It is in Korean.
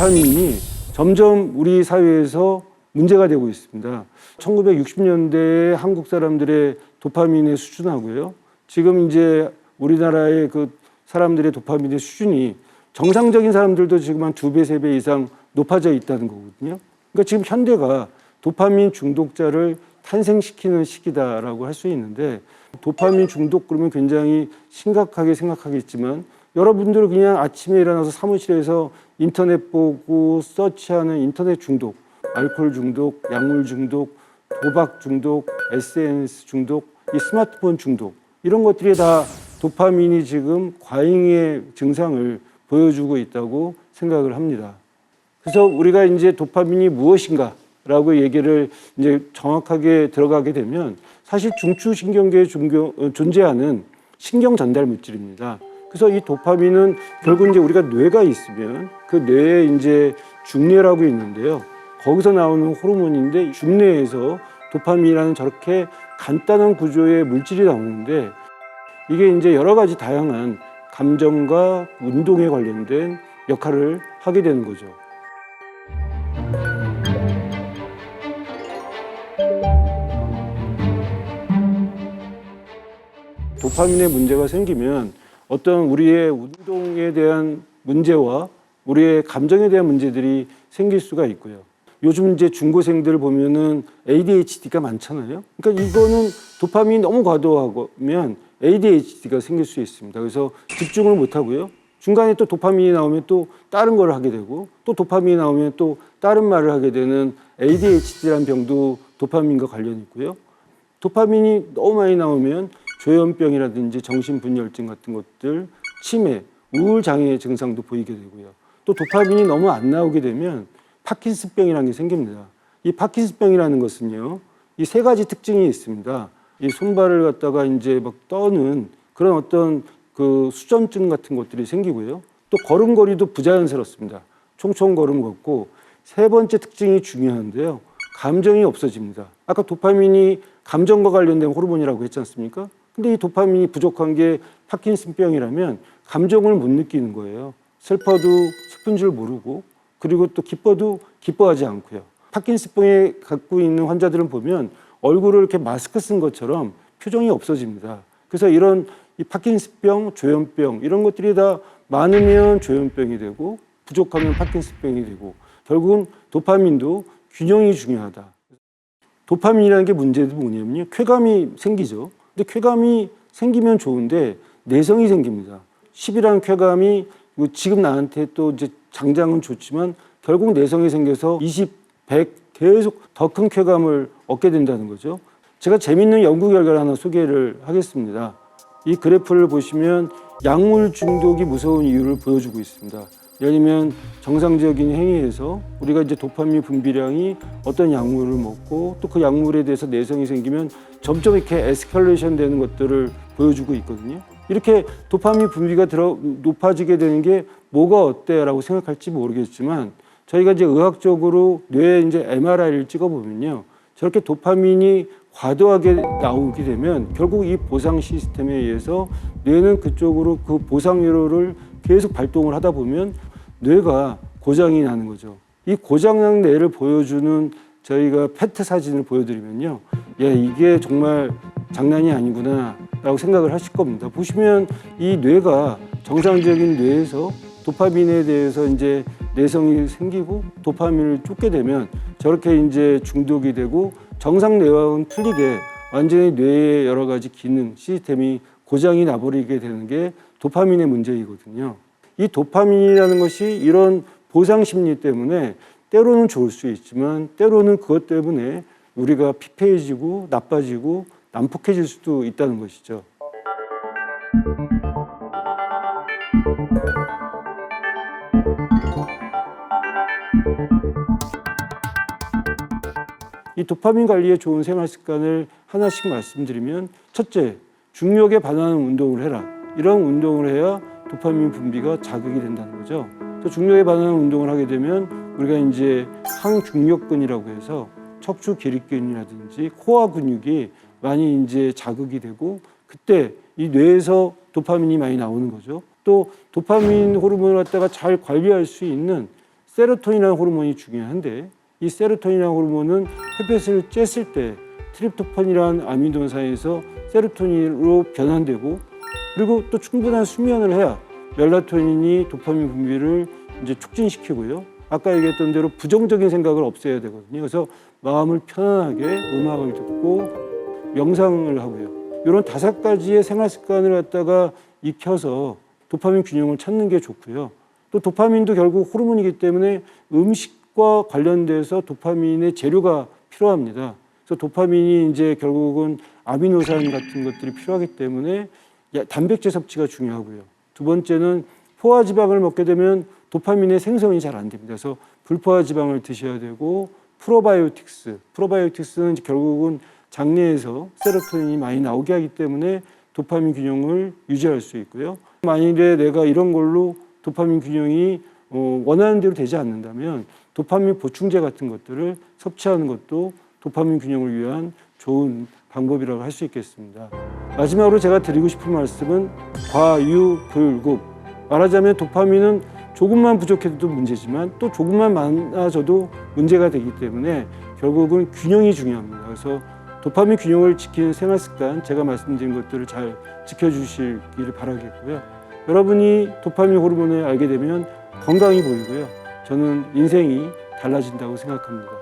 도파민이 점점 우리 사회에서 문제가 되고 있습니다. 1960년대에 한국 사람들의 도파민의 수준하고요. 지금 이제 우리나라의 그 사람들의 도파민의 수준이 정상적인 사람들도 지금 한 2배, 3배 이상 높아져 있다는 거거든요. 그러니까 지금 현대가 도파민 중독자를 탄생시키는 시기다라고 할 수 있는데, 도파민 중독 그러면 굉장히 심각하게 생각하겠지만, 여러분들 그냥 아침에 일어나서 사무실에서 인터넷 보고 서치하는 인터넷 중독, 알코올 중독, 약물 중독, 도박 중독, SNS 중독, 이 스마트폰 중독, 이런 것들이 다 도파민이 지금 과잉의 증상을 보여주고 있다고 생각을 합니다. 그래서 우리가 이제 도파민이 무엇인가 라고 얘기를 이제 정확하게 들어가게 되면, 사실 중추신경계에 존재하는 신경 전달 물질입니다. 그래서 이 도파민은 결국 이제 우리가 뇌가 있으면 그 뇌에 이제 중뇌라고 있는데요. 거기서 나오는 호르몬인데, 중뇌에서 도파민이라는 저렇게 간단한 구조의 물질이 나오는데, 이게 이제 여러 가지 다양한 감정과 운동에 관련된 역할을 하게 되는 거죠. 도파민의 문제가 생기면 어떤 우리의 운동에 대한 문제와 우리의 감정에 대한 문제들이 생길 수가 있고요. 요즘 이제 중고생들 보면은 ADHD가 많잖아요. 그러니까 이거는 도파민이 너무 과도하면 ADHD가 생길 수 있습니다. 그래서 집중을 못 하고요. 중간에 또 도파민이 나오면 또 다른 걸 하게 되고, 또 도파민이 나오면 또 다른 말을 하게 되는 ADHD라는 병도 도파민과 관련이 있고요. 도파민이 너무 많이 나오면 조현병이라든지 정신분열증 같은 것들, 치매, 우울장애 증상도 보이게 되고요. 또 도파민이 너무 안 나오게 되면 파킨슨병이라는 게 생깁니다. 이 파킨슨병이라는 것은요, 이 3가지 특징이 있습니다. 이 손발을 갖다가 이제 막 떠는 그런 어떤 그 수전증 같은 것들이 생기고요. 또 걸음걸이도 부자연스럽습니다. 총총 걸음 걷고, 3번째 특징이 중요한데요. 감정이 없어집니다. 아까 도파민이 감정과 관련된 호르몬이라고 했지 않습니까? 근데 이 도파민이 부족한 게 파킨슨병이라면 감정을 못 느끼는 거예요. 슬퍼도 슬픈 줄 모르고, 그리고 또 기뻐도 기뻐하지 않고요. 파킨슨병에 갖고 있는 환자들은 보면 얼굴을 이렇게 마스크 쓴 것처럼 표정이 없어집니다. 그래서 이런 이 파킨슨병, 조현병 이런 것들이 다 많으면 조현병이 되고 부족하면 파킨슨병이 되고, 결국은 도파민도 균형이 중요하다. 도파민이라는 게 문제도 뭐냐면요, 쾌감이 생기죠. 근데 쾌감이 생기면 좋은데 내성이 생깁니다. 10이라는 쾌감이 지금 나한테 또 이제 당장은 좋지만 결국 내성이 생겨서 20, 100 계속 더 큰 쾌감을 얻게 된다는 거죠. 제가 재밌는 연구 결과를 하나 소개를 하겠습니다. 이 그래프를 보시면 약물 중독이 무서운 이유를 보여주고 있습니다. 예를 들면 정상적인 행위에서 우리가 이제 도파민 분비량이 어떤 약물을 먹고 또 그 약물에 대해서 내성이 생기면 점점 이렇게 에스컬레이션 되는 것들을 보여주고 있거든요. 이렇게 도파민 분비가 높아지게 되는 게 뭐가 어때라고 생각할지 모르겠지만, 저희가 이제 의학적으로 뇌에 이제 MRI를 찍어보면요, 저렇게 도파민이 과도하게 나오게 되면 결국 이 보상 시스템에 의해서 뇌는 그쪽으로 그 보상회로를 계속 발동을 하다 보면 뇌가 고장이 나는 거죠. 이 고장난 뇌를 보여주는 저희가 페트 사진을 보여드리면요, 이게 정말 장난이 아니구나 라고 생각을 하실 겁니다. 보시면 이 뇌가 정상적인 뇌에서 도파민에 대해서 이제 내성이 생기고 도파민을 쫓게 되면 저렇게 이제 중독이 되고, 정상 뇌와는 틀리게 완전히 뇌의 여러 가지 기능 시스템이 고장이 나버리게 되는 게 도파민의 문제이거든요. 이 도파민이라는 것이 이런 보상 심리 때문에 때로는 좋을 수 있지만 때로는 그것 때문에 우리가 피폐해지고 나빠지고 난폭해질 수도 있다는 것이죠. 이 도파민 관리에 좋은 생활 습관을 하나씩 말씀드리면, 첫째, 중력에 반하는 운동을 해라. 이런 운동을 해야 도파민 분비가 자극이 된다는 거죠. 또 중력에 반하는 운동을 하게 되면 우리가 이제 항중력근이라고 해서 척추 기립근이라든지 코어 근육이 많이 이제 자극이 되고, 그때 이 뇌에서 도파민이 많이 나오는 거죠. 또 도파민 호르몬을 갖다가 잘 관리할 수 있는 세로토닌이라는 호르몬이 중요한데 이 세로토닌이라는 호르몬은 햇볕을 쬐을 때 트립토판이라는 아미노산에서 세로토닌으로 변환되고 그리고 또 충분한 수면을 해야 멜라토닌이 도파민 분비를 이제 촉진시키고요. 아까 얘기했던 대로 부정적인 생각을 없애야 되거든요. 그래서 마음을 편안하게 음악을 듣고 명상을 하고요. 이런 5가지의 생활 습관을 갖다가 익혀서 도파민 균형을 찾는 게 좋고요. 또 도파민도 결국 호르몬이기 때문에 음식과 관련돼서 도파민의 재료가 필요합니다. 그래서 도파민이 이제 결국은 아미노산 같은 것들이 필요하기 때문에 단백질 섭취가 중요하고요. 두 번째는 포화 지방을 먹게 되면 도파민의 생성이 잘 안 됩니다. 그래서 불포화 지방을 드셔야 되고 프로바이오틱스는 결국은 장내에서 세로토닌이 많이 나오게 하기 때문에 도파민 균형을 유지할 수 있고요. 만일에 내가 이런 걸로 도파민 균형이 원하는 대로 되지 않는다면 도파민 보충제 같은 것들을 섭취하는 것도 도파민 균형을 위한 좋은 방법이라고 할 수 있겠습니다. 마지막으로 제가 드리고 싶은 말씀은 과유불급. 말하자면 도파민은 조금만 부족해도 문제지만 또 조금만 많아져도 문제가 되기 때문에 결국은 균형이 중요합니다. 그래서 도파민 균형을 지키는 생활 습관, 제가 말씀드린 것들을 잘 지켜주시기를 바라겠고요. 여러분이 도파민 호르몬을 알게 되면 건강이 보이고요. 저는 인생이 달라진다고 생각합니다.